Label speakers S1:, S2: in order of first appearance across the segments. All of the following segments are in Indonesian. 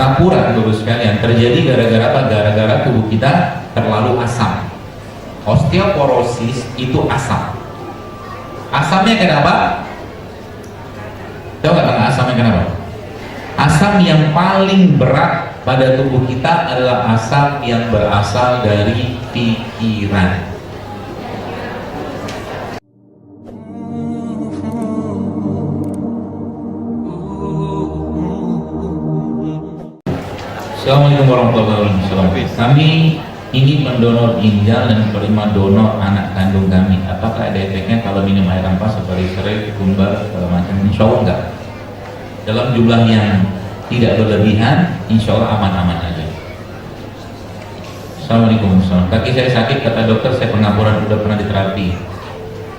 S1: Pengapuran, Bapak sekalian, terjadi gara-gara apa? Gara-gara tubuh kita terlalu asam. Osteoporosis itu asam. Asamnya kenapa? Tahu nggak bang asamnya kenapa? Asam yang paling berat pada tubuh kita adalah asam yang berasal dari pikiran. Assalamualaikum warahmatullahi wabarakatuh. Kami ingin mendonor ginjal dan menerima donor anak kandung kami. Apakah ada efeknya kalau minum air ampas seperti serai, kumbar, segala macam? Insya Allah enggak. Dalam jumlah yang tidak berlebihan, insya Allah aman-aman aja. Assalamualaikum. Kaki saya sakit, kata dokter saya pengapuran, udah pernah diterapi.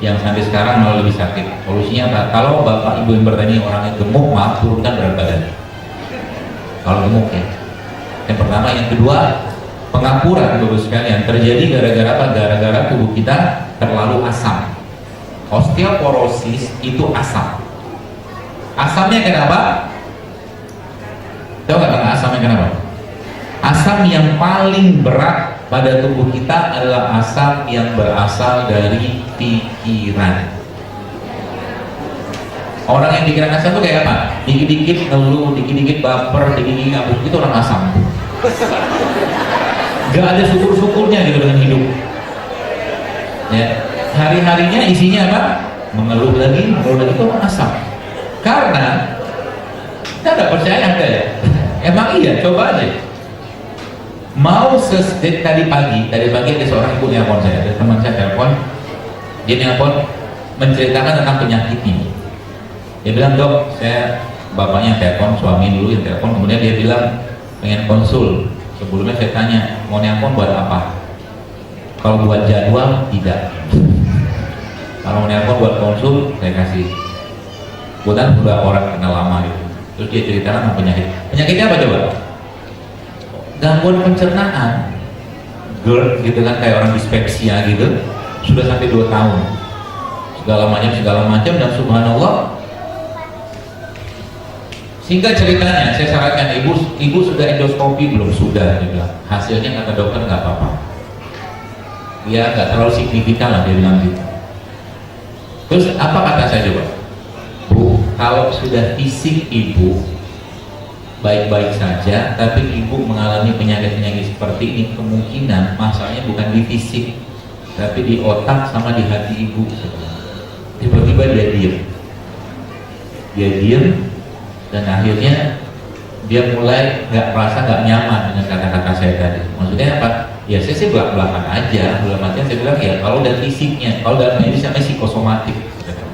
S1: Yang sampai sekarang malah lebih sakit. Solusinya apa? Kalau bapak ibu yang bertanya orangnya gemuk, maaf turunkan berat badan. Kalau gemuk ya. Yang pertama, yang kedua, pengapuran Bapak sekalian terjadi gara-gara apa? Gara-gara tubuh kita terlalu asam. Osteoporosis itu asam. Asamnya kenapa? Tahu nggak bang asamnya kenapa? Asam yang paling berat pada tubuh kita adalah asam yang berasal dari pikiran. Orang yang pikiran asam itu kayak apa? Dikit-dikit ngeluh, dikit-dikit baper, dikit-dikit ngabuk, itu orang asam. Gak ada syukur-syukurnya gitu dengan hidup. Ya, hari-harinya isinya apa? Mengeluh lagi, itu orang asam. Karena kita nggak percaya ada ya. Emang iya, coba aja. Mau tadi pagi ada seorang ibu nelpon saya, ada teman saya telepon, dia nelpon menceritakan tentang penyakitnya. Dia bilang, dok, saya bapaknya telepon, suami dulu yang telepon, kemudian dia bilang pengen konsul. Sebelumnya saya tanya, mau nelpon buat apa? Kalau buat jadwal, tidak. Kalau mau nelpon buat konsul, saya kasih. Kemudian udah orang kenal lama gitu. Terus dia ceritakan tentang penyakit. Penyakitnya apa coba? Gangguan pencernaan, GERD gitu kan, kayak orang dispepsia gitu, sudah sampai 2 tahun. Segala macam, dan subhanallah. Singkat ceritanya, saya sarankan ibu sudah endoskopi belum? Sudah, dia bilang. Hasilnya kata dokter nggak apa-apa. Ya nggak terlalu signifikan lah, dia bilang gitu. Terus apa kata saya coba? Bu, kalau sudah fisik ibu baik-baik saja, tapi ibu mengalami penyakit-penyakit seperti ini, kemungkinan masalahnya bukan di fisik, tapi di otak sama di hati ibu. Tiba-tiba dia diem, dan akhirnya dia mulai merasa nggak nyaman dengan kata-kata saya tadi. Maksudnya apa? Ya saya sih belak-belakan aja. Dalam artian saya bilang ya kalau dari fisiknya, kalau dalam medis namanya psikosomatik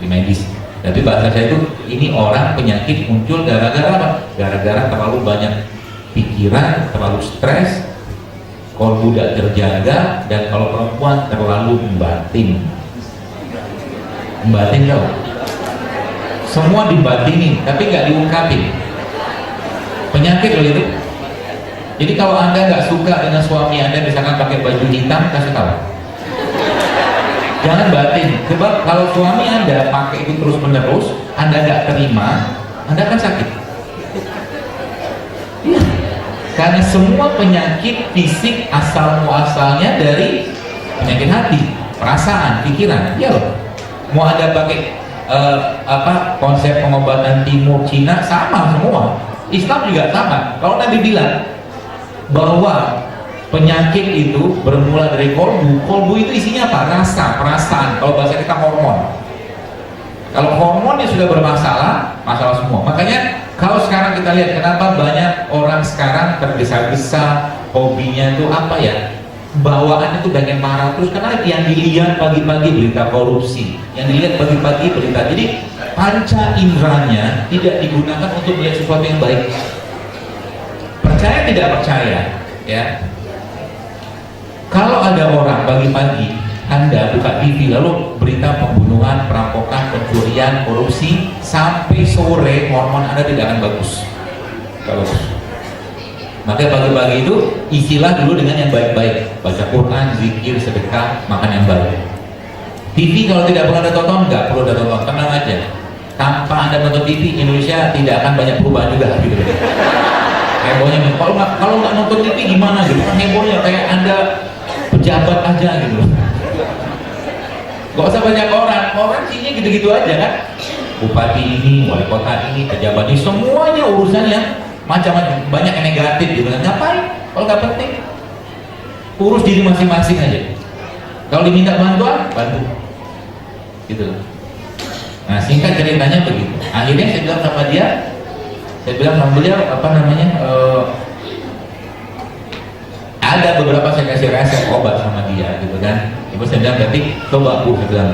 S1: di medis. Tapi bahasa saya itu ini orang penyakit muncul gara-gara apa? Gara-gara terlalu banyak pikiran, terlalu stres, kolbu tidak terjaga, dan kalau perempuan terlalu membatin. Membatin tau? Semua dibatinin, tapi nggak diungkapin. Penyakit loh itu. Jadi kalau anda nggak suka dengan suami anda, misalkan pakai baju hitam, kasih tahu. Jangan batin. Sebab kalau suami anda pakai itu terus menerus, anda nggak terima, anda akan sakit. Ya. Karena semua penyakit fisik asal muasalnya dari penyakit hati, perasaan, pikiran. Ya loh. Mau anda pakai konsep pengobatan timur Cina sama semua, Islam juga sama. Kalau Nabi bilang bahwa penyakit itu bermula dari kolbu itu isinya apa? Rasa, perasaan. Kalau bahasa kita hormon. Kalau hormonnya sudah bermasalah, masalah semua. Makanya kalau sekarang kita lihat kenapa banyak orang sekarang tergesa-gesa, hobinya itu apa ya? Bawaan itu pengen marah terus, karena yang dilihat pagi-pagi berita korupsi, yang dilihat pagi-pagi berita. Jadi panca inderanya tidak digunakan untuk melihat sesuatu yang baik. Percaya tidak percaya, ya. Kalau ada orang pagi-pagi Anda buka TV lalu berita pembunuhan, perampokan, pencurian, korupsi, sampai sore hormon Anda tidak akan bagus. Kalau maka pagi-pagi itu isilah dulu dengan yang baik-baik, baca Quran, zikir, sedekah, makan yang baik. TV kalau tidak perlu Anda tonton, nggak perlu Anda tonton, tenang aja. Tanpa Anda nonton TV, Indonesia tidak akan banyak perubahan juga gitu. hebohnya. Kalau nggak nonton TV gimana gitu kan, hebohnya kayak Anda pejabat aja gitu. Gak usah banyak orang sihnya gitu-gitu aja kan. Bupati ini, wali kota ini, pejabat ini, semuanya urusannya macam-macam, banyak yang negatif gitu kan. Ngapain? Kalau nggak penting, urus diri masing-masing aja. Kalau diminta bantuan, bantu. Gitu. Nah, singkat ceritanya begitu. Akhirnya saya bilang sama dia, saya bilang sama beliau apa namanya, ada beberapa saya kasih resep obat sama dia gitu kan. Ibu saya bilang, berarti coba Bu, saya bilang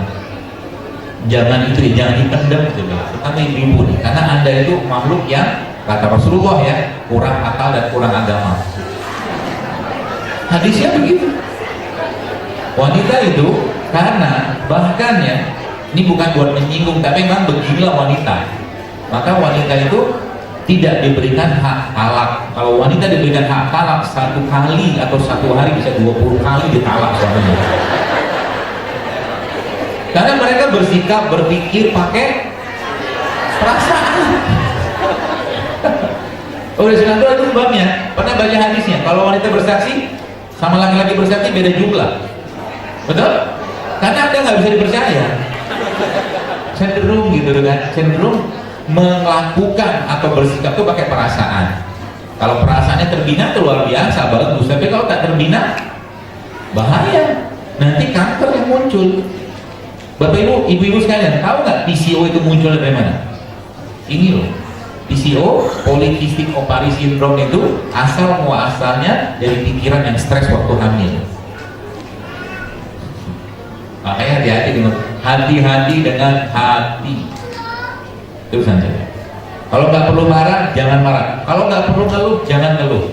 S1: jangan itu ya, jangan dipendam, saya bilang, terutama ibu-ibu nih, karena Anda itu makhluk yang kata Rasulullah ya, kurang akal dan kurang agama. Hadisnya begitu. Wanita itu karena bahkan ya, ini bukan buat menyinggung, tapi memang beginilah wanita. Maka wanita itu tidak diberikan hak talak. Kalau wanita diberikan hak talak satu kali atau satu hari bisa 20 kali ditalak suaminya. Karena mereka bersikap, berpikir pakai perasaan. Oleh sebab itu sebabnya pernah baca hadisnya, kalau wanita bersaksi sama laki-laki bersaksi beda jumlah. Betul? Karena Anda nggak bisa dipercaya. Cenderung gitu kan, cenderung melakukan atau bersikap itu pakai perasaan. Kalau perasaannya terbina itu luar biasa, bagus. Tapi kalau tak terbina, bahaya. Nanti kanker yang muncul. Bapak Ibu, ibu-ibu sekalian, tahu nggak PCO itu muncul dari mana? Ini loh, PCO, polycystic ovary syndrome itu asal muasalnya dari pikiran yang stres waktu hamil. Makanya hati-hati dengan hati. Terus saja. Kalau nggak perlu marah, jangan marah. Kalau nggak perlu ngeluh, jangan ngeluh.